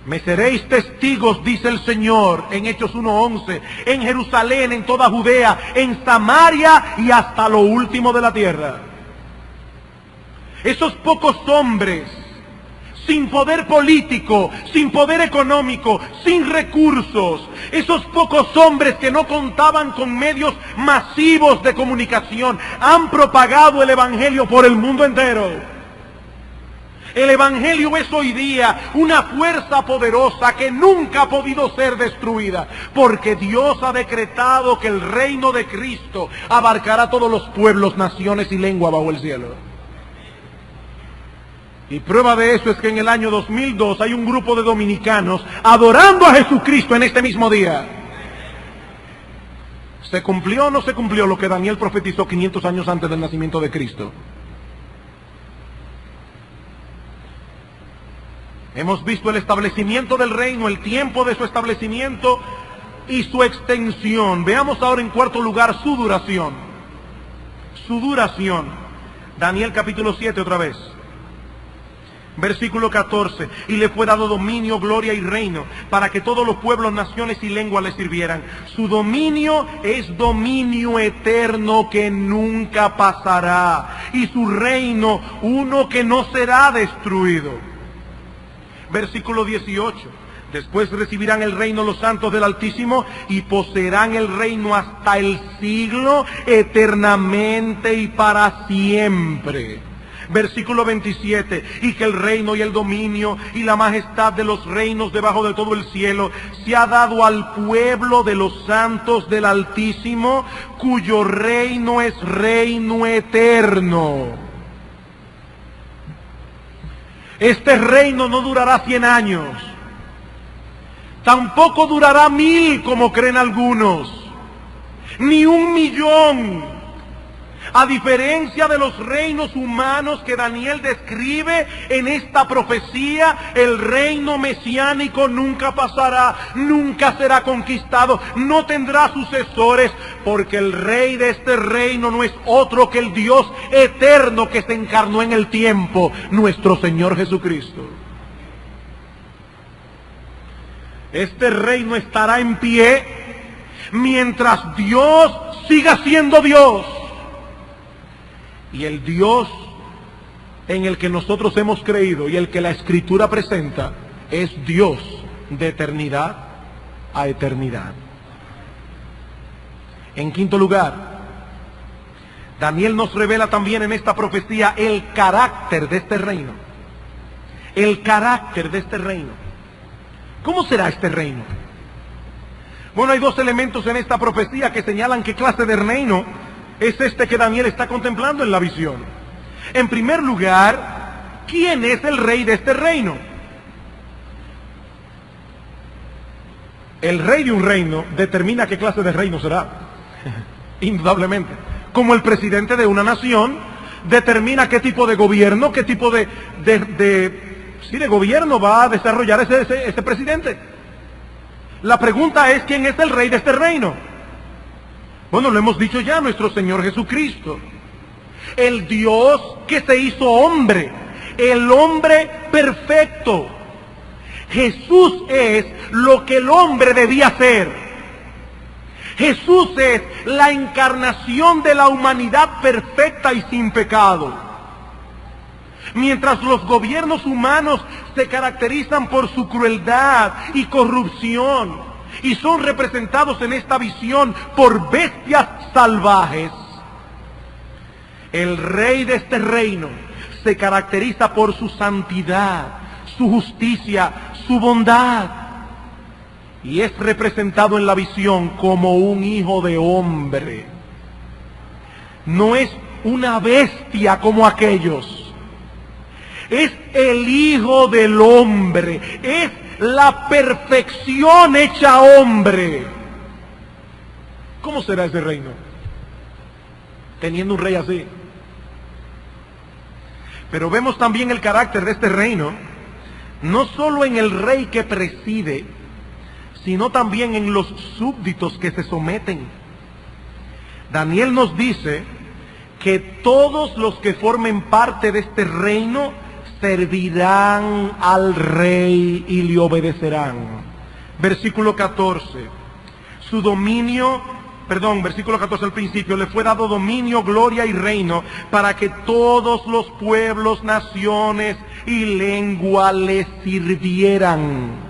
Me seréis testigos, dice el Señor, en Hechos 1:11, en Jerusalén, en toda Judea, en Samaria y hasta lo último de la tierra. Esos pocos hombres, sin poder político, sin poder económico, sin recursos, esos pocos hombres que no contaban con medios masivos de comunicación, han propagado el Evangelio por el mundo entero. El Evangelio es hoy día una fuerza poderosa que nunca ha podido ser destruida, porque Dios ha decretado que el reino de Cristo abarcará todos los pueblos, naciones y lenguas bajo el cielo. Y prueba de eso es que en el año 2002 hay un grupo de dominicanos adorando a Jesucristo en este mismo día. ¿Se cumplió o no se cumplió lo que Daniel profetizó 500 años antes del nacimiento de Cristo? Hemos visto el establecimiento del reino, el tiempo de su establecimiento y su extensión. Veamos ahora en cuarto lugar su duración. Su duración. Daniel capítulo 7 otra vez. Versículo 14. Y le fue dado dominio, gloria y reino, para que todos los pueblos, naciones y lenguas le sirvieran. Su dominio es dominio eterno que nunca pasará. Y su reino, uno que no será destruido. Versículo 18. Después recibirán el reino los santos del Altísimo y poseerán el reino hasta el siglo, eternamente y para siempre. Versículo 27. Y que el reino y el dominio y la majestad de los reinos debajo de todo el cielo se ha dado al pueblo de los santos del Altísimo, cuyo reino es reino eterno. Este reino no durará 100 años, tampoco durará 1000 como creen algunos, ni 1.000.000. A diferencia de los reinos humanos que Daniel describe en esta profecía, el reino mesiánico nunca pasará, nunca será conquistado, no tendrá sucesores, porque el rey de este reino no es otro que el Dios eterno que se encarnó en el tiempo, nuestro Señor Jesucristo. Este reino estará en pie mientras Dios siga siendo Dios. Y el Dios en el que nosotros hemos creído y el que la Escritura presenta es Dios de eternidad a eternidad. En quinto lugar, Daniel nos revela también en esta profecía el carácter de este reino. El carácter de este reino. ¿Cómo será este reino? Bueno, hay dos elementos en esta profecía que señalan qué clase de reino es este que Daniel está contemplando en la visión. En primer lugar, ¿quién es el rey de este reino? El rey de un reino determina qué clase de reino será, indudablemente. Como el presidente de una nación determina qué tipo de gobierno, qué tipo de gobierno va a desarrollar ese presidente. La pregunta es, ¿quién es el rey de este reino? Bueno, lo hemos dicho ya, nuestro Señor Jesucristo. El Dios que se hizo hombre, el hombre perfecto. Jesús es lo que el hombre debía ser. Jesús es la encarnación de la humanidad perfecta y sin pecado. Mientras los gobiernos humanos se caracterizan por su crueldad y corrupción y son representados en esta visión por bestias salvajes, el rey de este reino se caracteriza por su santidad, su justicia, su bondad, y es representado en la visión como un hijo de hombre. No es una bestia como aquellos. Es el Hijo del Hombre, es la perfección hecha hombre. ¿Cómo será ese reino? Teniendo un rey así. Pero vemos también el carácter de este reino, no solo en el rey que preside, sino también en los súbditos que se someten. Daniel nos dice que todos los que formen parte de este reino servirán al rey y le obedecerán. Versículo 14. Versículo 14 al principio, le fue dado dominio, gloria y reino para que todos los pueblos, naciones y lengua le sirvieran.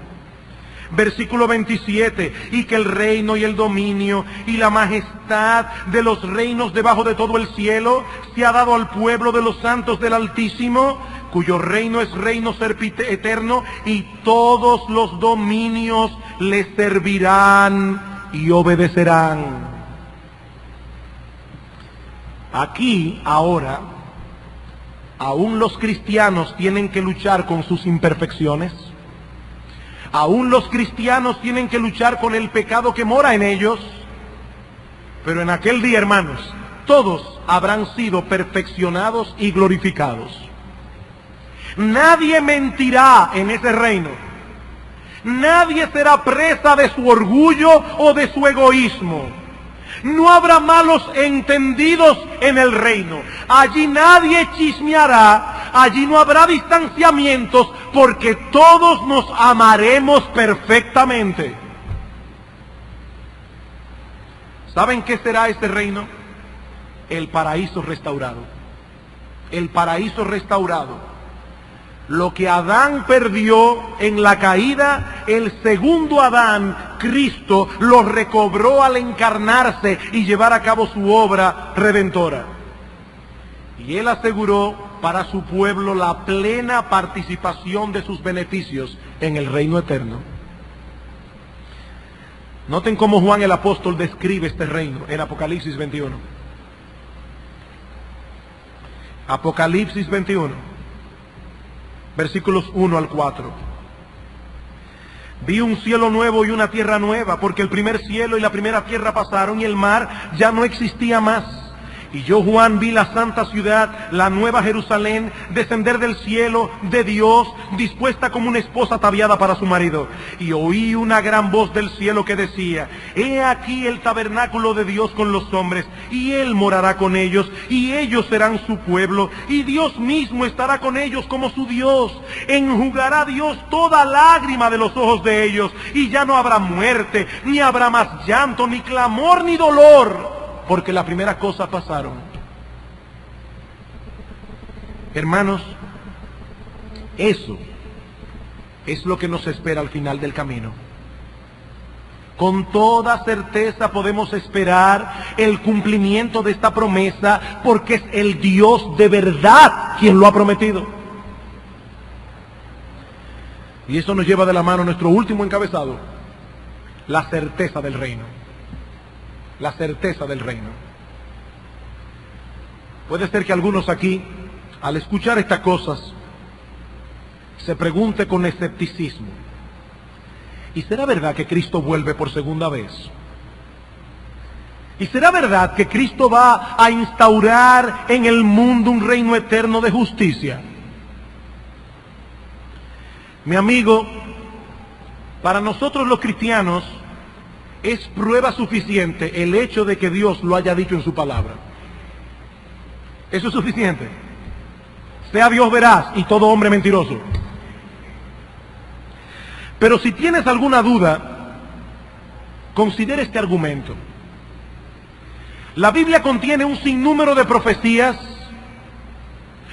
Versículo 27, y que el reino y el dominio y la majestad de los reinos debajo de todo el cielo se ha dado al pueblo de los santos del Altísimo, cuyo reino es reino eterno, y todos los dominios le servirán y obedecerán. Aquí, ahora, aún los cristianos tienen que luchar con sus imperfecciones. Aún los cristianos tienen que luchar con el pecado que mora en ellos. Pero en aquel día, hermanos, todos habrán sido perfeccionados y glorificados. Nadie mentirá en ese reino. Nadie será presa de su orgullo o de su egoísmo. No habrá malos entendidos en el reino. Allí nadie chismeará, allí no habrá distanciamientos, porque todos nos amaremos perfectamente. ¿Saben qué será este reino? El paraíso restaurado. El paraíso restaurado. Lo que Adán perdió en la caída, el segundo Adán, Cristo, lo recobró al encarnarse y llevar a cabo su obra redentora. Y Él aseguró para su pueblo la plena participación de sus beneficios en el reino eterno. Noten cómo Juan el apóstol describe este reino en Apocalipsis 21. Apocalipsis 21. Versículos 1 al 4. Vi un cielo nuevo y una tierra nueva, porque el primer cielo y la primera tierra pasaron y el mar ya no existía más. Y yo, Juan, vi la santa ciudad, la nueva Jerusalén, descender del cielo de Dios, dispuesta como una esposa ataviada para su marido. Y oí una gran voz del cielo que decía: He aquí el tabernáculo de Dios con los hombres, y Él morará con ellos, y ellos serán su pueblo, y Dios mismo estará con ellos como su Dios. Enjugará Dios toda lágrima de los ojos de ellos, y ya no habrá muerte, ni habrá más llanto, ni clamor, ni dolor, porque las primeras cosas pasaron. Hermanos, eso es lo que nos espera al final del camino. Con toda certeza podemos esperar el cumplimiento de esta promesa, porque es el Dios de verdad quien lo ha prometido. Y eso nos lleva de la mano a nuestro último encabezado: la certeza del reino. La certeza del reino. Puede ser que algunos aquí, al escuchar estas cosas, se pregunte con escepticismo: ¿y será verdad que Cristo vuelve por segunda vez? ¿Y será verdad que Cristo va a instaurar en el mundo un reino eterno de justicia? Mi amigo, para nosotros los cristianos es prueba suficiente el hecho de que Dios lo haya dicho en su palabra. Eso es suficiente. Sea Dios veraz y todo hombre mentiroso. Pero si tienes alguna duda, considera este argumento. La Biblia contiene un sinnúmero de profecías,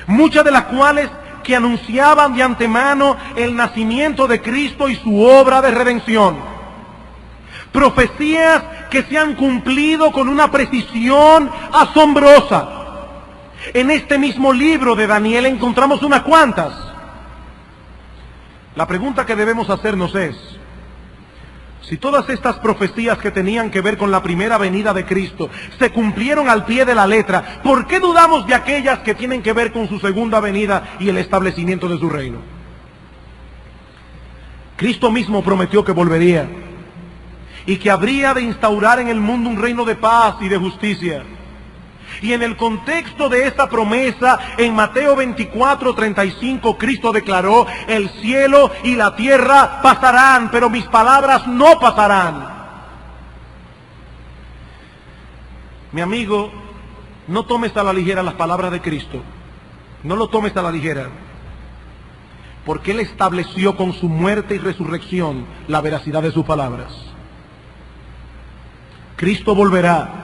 muchas de las cuales que anunciaban de antemano el nacimiento de Cristo y su obra de redención. Profecías que se han cumplido con una precisión asombrosa. En este mismo libro de Daniel encontramos unas cuantas. La pregunta que debemos hacernos es: si todas estas profecías que tenían que ver con la primera venida de Cristo se cumplieron al pie de la letra, ¿por qué dudamos de aquellas que tienen que ver con su segunda venida y el establecimiento de su reino? Cristo mismo prometió que volvería y que habría de instaurar en el mundo un reino de paz y de justicia. Y en el contexto de esta promesa, en Mateo 24:35, Cristo declaró: el cielo y la tierra pasarán, pero mis palabras no pasarán. Mi amigo, no tomes a la ligera las palabras de Cristo. No lo tomes a la ligera, porque Él estableció con su muerte y resurrección la veracidad de sus palabras. Cristo volverá.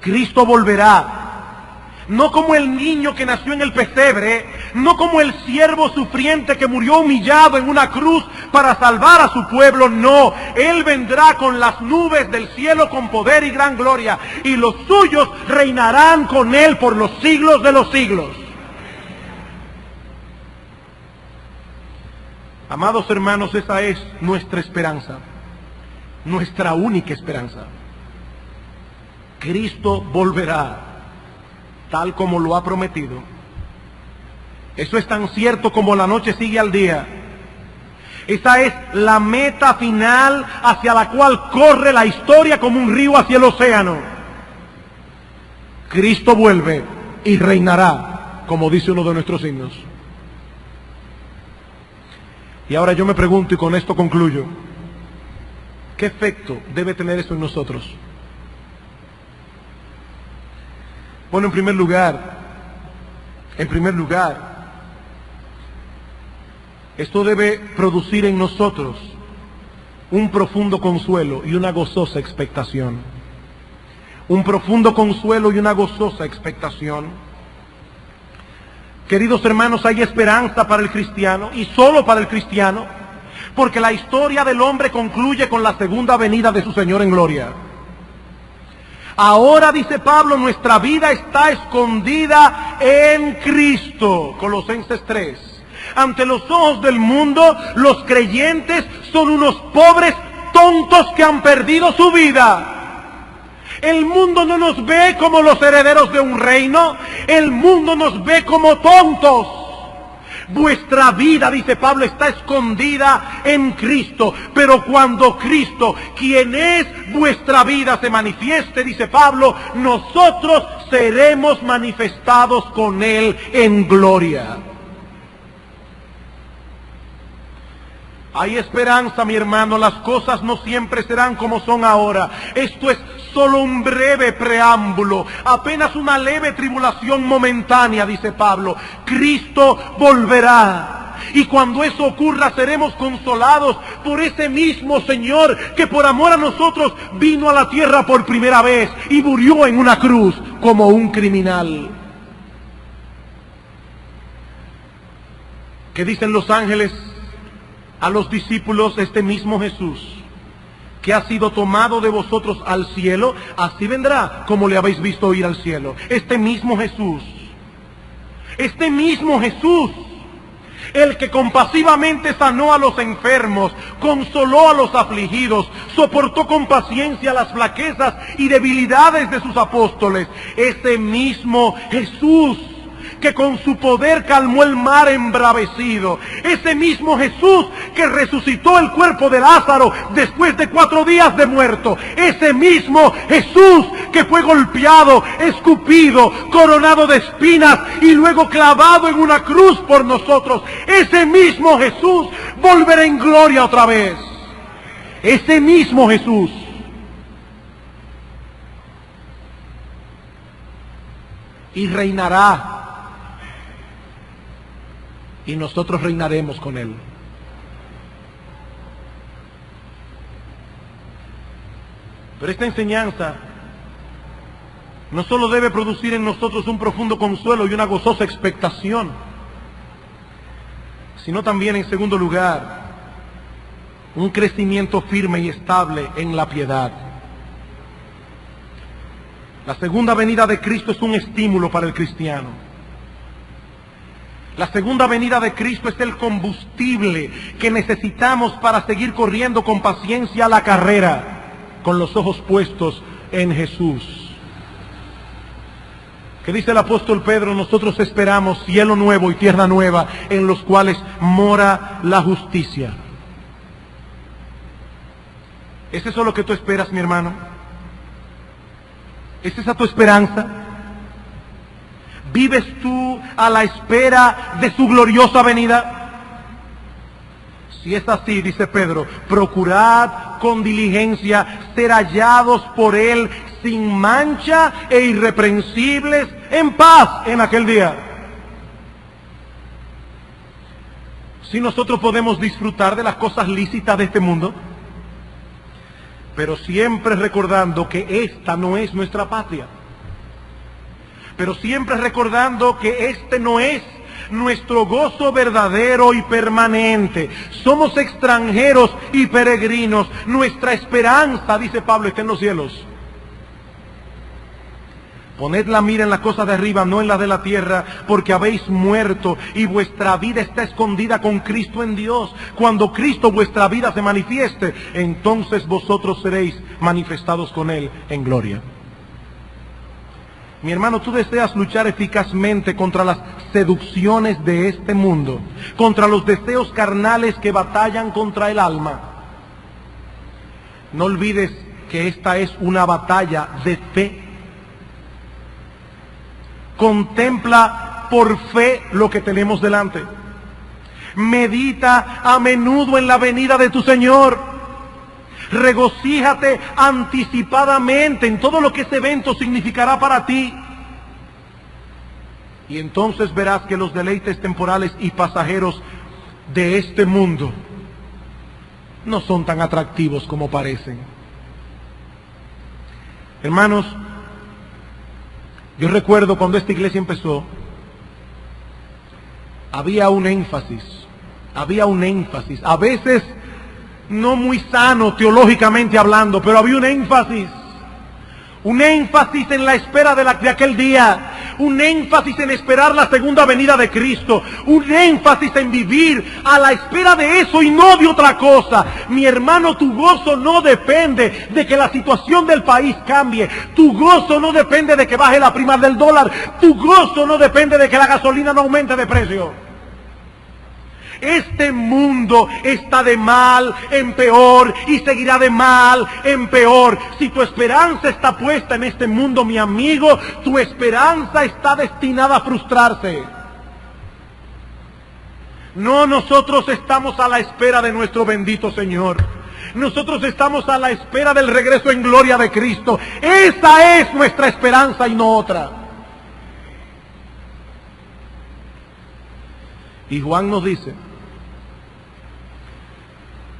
Cristo volverá, no como el niño que nació en el pesebre, no como el siervo sufriente que murió humillado en una cruz para salvar a su pueblo, no. Él vendrá con las nubes del cielo con poder y gran gloria, y los suyos reinarán con Él por los siglos de los siglos. Amados hermanos, esa es nuestra esperanza, nuestra única esperanza. Cristo volverá, tal como lo ha prometido. Eso es tan cierto como la noche sigue al día. Esa es la meta final hacia la cual corre la historia como un río hacia el océano. Cristo vuelve y reinará, como dice uno de nuestros himnos. Y ahora yo me pregunto, y con esto concluyo: ¿qué efecto debe tener eso en nosotros? Bueno, en primer lugar, esto debe producir en nosotros un profundo consuelo y una gozosa expectación. Un profundo consuelo y una gozosa expectación. Queridos hermanos, hay esperanza para el cristiano, y solo para el cristiano, porque la historia del hombre concluye con la segunda venida de su Señor en gloria. Ahora, dice Pablo, nuestra vida está escondida en Cristo. Colosenses 3. Ante los ojos del mundo, los creyentes son unos pobres tontos que han perdido su vida. El mundo no nos ve como los herederos de un reino. El mundo nos ve como tontos. Vuestra vida, dice Pablo, está escondida en Cristo. Pero cuando Cristo, quien es vuestra vida, se manifieste, dice Pablo, nosotros seremos manifestados con Él en gloria. Hay esperanza, mi hermano. Las cosas no siempre serán como son ahora. Esto es solo un breve preámbulo, apenas una leve tribulación momentánea, dice Pablo. Cristo volverá. Y cuando eso ocurra, seremos consolados por ese mismo Señor que por amor a nosotros vino a la tierra por primera vez y murió en una cruz como un criminal. ¿Qué dicen los ángeles a los discípulos? Este mismo Jesús que ha sido tomado de vosotros al cielo, así vendrá como le habéis visto ir al cielo. Este mismo Jesús, el que compasivamente sanó a los enfermos, consoló a los afligidos, soportó con paciencia las flaquezas y debilidades de sus apóstoles, ese mismo Jesús que con su poder calmó el mar embravecido, ese mismo Jesús que resucitó el cuerpo de Lázaro después de 4 días de muerto, ese mismo Jesús que fue golpeado, escupido, coronado de espinas y luego clavado en una cruz por nosotros, ese mismo Jesús volverá en gloria otra vez, ese mismo Jesús. Y reinará. Y nosotros reinaremos con Él. Pero esta enseñanza no solo debe producir en nosotros un profundo consuelo y una gozosa expectación, sino también, en segundo lugar, un crecimiento firme y estable en la piedad. La segunda venida de Cristo es un estímulo para el cristiano. La segunda venida de Cristo es el combustible que necesitamos para seguir corriendo con paciencia la carrera, con los ojos puestos en Jesús. ¿Qué dice el apóstol Pedro? Nosotros esperamos cielo nuevo y tierra nueva, en los cuales mora la justicia. ¿Es eso lo que tú esperas, mi hermano? ¿Es esa tu esperanza? ¿Vives tú a la espera de su gloriosa venida? Si es así, dice Pedro, procurad con diligencia ser hallados por Él sin mancha e irreprensibles, en paz en aquel día. Si nosotros podemos disfrutar de las cosas lícitas de este mundo, pero siempre recordando que esta no es nuestra patria. Pero siempre recordando que este no es nuestro gozo verdadero y permanente. Somos extranjeros y peregrinos. Nuestra esperanza, dice Pablo, está en los cielos. Poned la mira en las cosas de arriba, no en las de la tierra, porque habéis muerto y vuestra vida está escondida con Cristo en Dios. Cuando Cristo, vuestra vida, se manifieste, entonces vosotros seréis manifestados con Él en gloria. Mi hermano, tú deseas luchar eficazmente contra las seducciones de este mundo, contra los deseos carnales que batallan contra el alma. No olvides que esta es una batalla de fe. Contempla por fe lo que tenemos delante. Medita a menudo en la venida de tu Señor. Regocíjate anticipadamente en todo lo que ese evento significará para ti. Y entonces verás que los deleites temporales y pasajeros de este mundo no son tan atractivos como parecen. Hermanos, yo recuerdo cuando esta iglesia empezó, había un énfasis, a veces no muy sano teológicamente hablando, pero había un énfasis en la espera de aquel día, un énfasis en esperar la segunda venida de Cristo, un énfasis en vivir a la espera de eso y no de otra cosa. Mi hermano, tu gozo no depende de que la situación del país cambie, tu gozo no depende de que baje la prima del dólar, tu gozo no depende de que la gasolina no aumente de precio. Este mundo está de mal en peor y seguirá de mal en peor. Si tu esperanza está puesta en este mundo, mi amigo, tu esperanza está destinada a frustrarse. No, nosotros estamos a la espera de nuestro bendito Señor. Nosotros estamos a la espera del regreso en gloria de Cristo. Esa es nuestra esperanza y no otra. Y Juan nos dice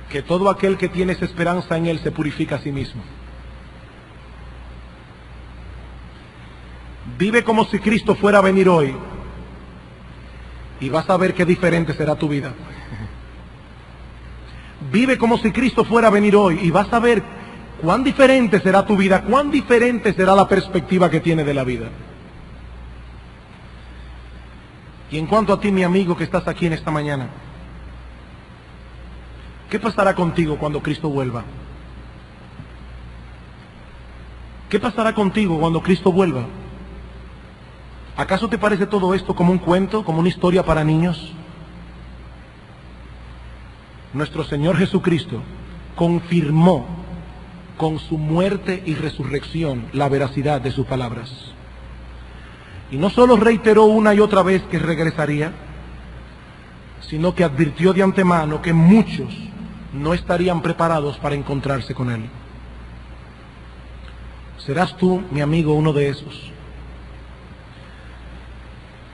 que todo aquel que tiene esa esperanza en Él se purifica a sí mismo. Vive como si Cristo fuera a venir hoy y vas a ver qué diferente será tu vida. Vive como si Cristo fuera a venir hoy y vas a ver cuán diferente será tu vida, cuán diferente será la perspectiva que tienes de la vida. Y en cuanto a ti, mi amigo que estás aquí en esta mañana, ¿qué pasará contigo cuando Cristo vuelva? ¿Qué pasará contigo cuando Cristo vuelva? ¿Acaso te parece todo esto como un cuento, como una historia para niños? Nuestro Señor Jesucristo confirmó con su muerte y resurrección la veracidad de sus palabras. Y no solo reiteró una y otra vez que regresaría, sino que advirtió de antemano que muchos no estarían preparados para encontrarse con Él. ¿Serás tú, mi amigo, uno de esos?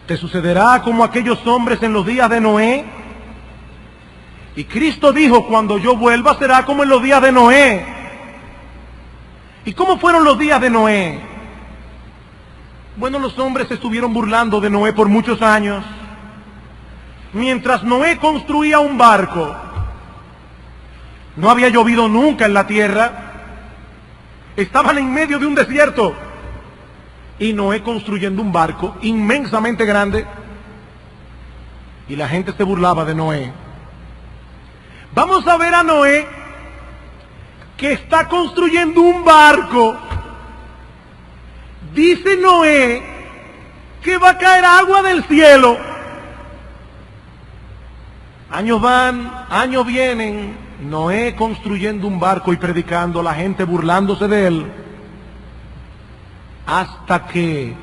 ¿Te sucederá como aquellos hombres en los días de Noé? Y Cristo dijo, cuando yo vuelva será como en los días de Noé. ¿Y cómo fueron los días de Noé? Bueno, los hombres se estuvieron burlando de Noé por muchos años. Mientras Noé construía un barco, no había llovido nunca en la tierra. Estaban en medio de un desierto. Y Noé construyendo un barco inmensamente grande. Y la gente se burlaba de Noé. Vamos a ver a Noé, que está construyendo un barco. Dice Noé que va a caer agua del cielo. Años van, años vienen, Noé construyendo un barco y predicando, la gente burlándose de él. Hasta que,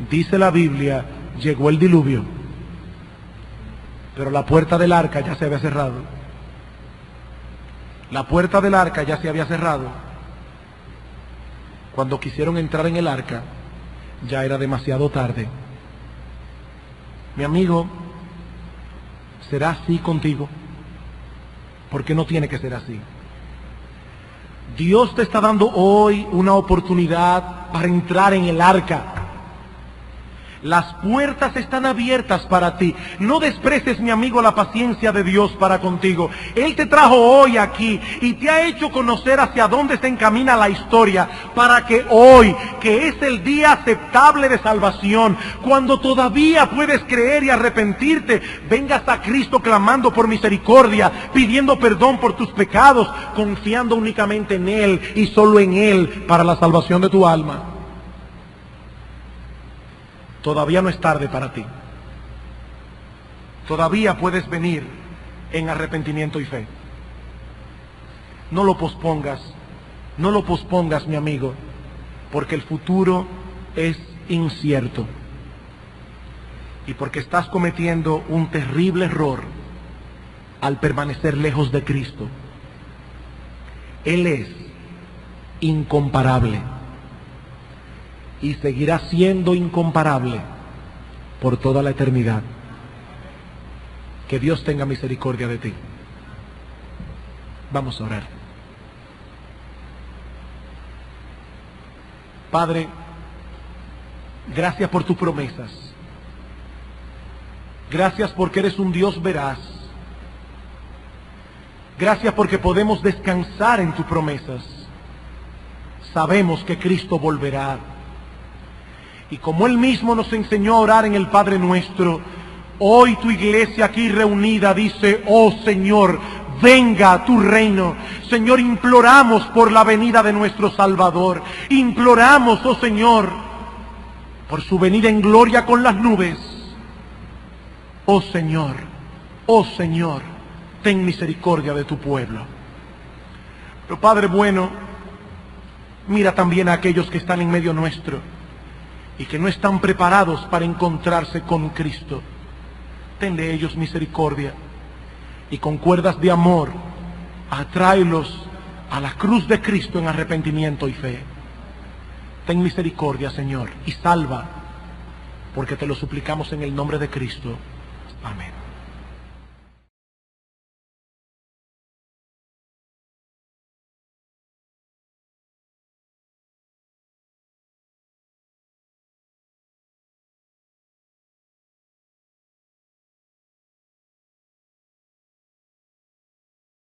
dice la Biblia, llegó el diluvio. Pero la puerta del arca ya se había cerrado. La puerta del arca ya se había cerrado. Cuando quisieron entrar en el arca, ya era demasiado tarde. Mi amigo, ¿será así contigo? Porque no tiene que ser así. Dios te está dando hoy una oportunidad para entrar en el arca. Las puertas están abiertas para ti. No desprecies, mi amigo, la paciencia de Dios para contigo. Él te trajo hoy aquí y te ha hecho conocer hacia dónde se encamina la historia, para que hoy, que es el día aceptable de salvación, cuando todavía puedes creer y arrepentirte, vengas a Cristo clamando por misericordia, pidiendo perdón por tus pecados, confiando únicamente en Él y solo en Él para la salvación de tu alma. Todavía no es tarde para ti. Todavía puedes venir en arrepentimiento y fe. No lo pospongas, no lo pospongas, mi amigo, porque el futuro es incierto. Y porque estás cometiendo un terrible error al permanecer lejos de Cristo. Él es incomparable. Y seguirá siendo incomparable por toda la eternidad. Que Dios tenga misericordia de ti. Vamos a orar. Padre, gracias por tus promesas. Gracias porque eres un Dios veraz. Gracias porque podemos descansar en tus promesas. Sabemos que Cristo volverá. Y como Él mismo nos enseñó a orar en el Padre Nuestro, hoy tu iglesia aquí reunida dice, oh Señor, venga a tu reino. Señor, imploramos por la venida de nuestro Salvador. Imploramos, oh Señor, por su venida en gloria con las nubes. Oh Señor, ten misericordia de tu pueblo. Pero Padre bueno, mira también a aquellos que están en medio nuestro y que no están preparados para encontrarse con Cristo. Ten de ellos misericordia y con cuerdas de amor atráelos a la cruz de Cristo en arrepentimiento y fe. Ten misericordia, Señor, y salva, porque te lo suplicamos en el nombre de Cristo. Amén.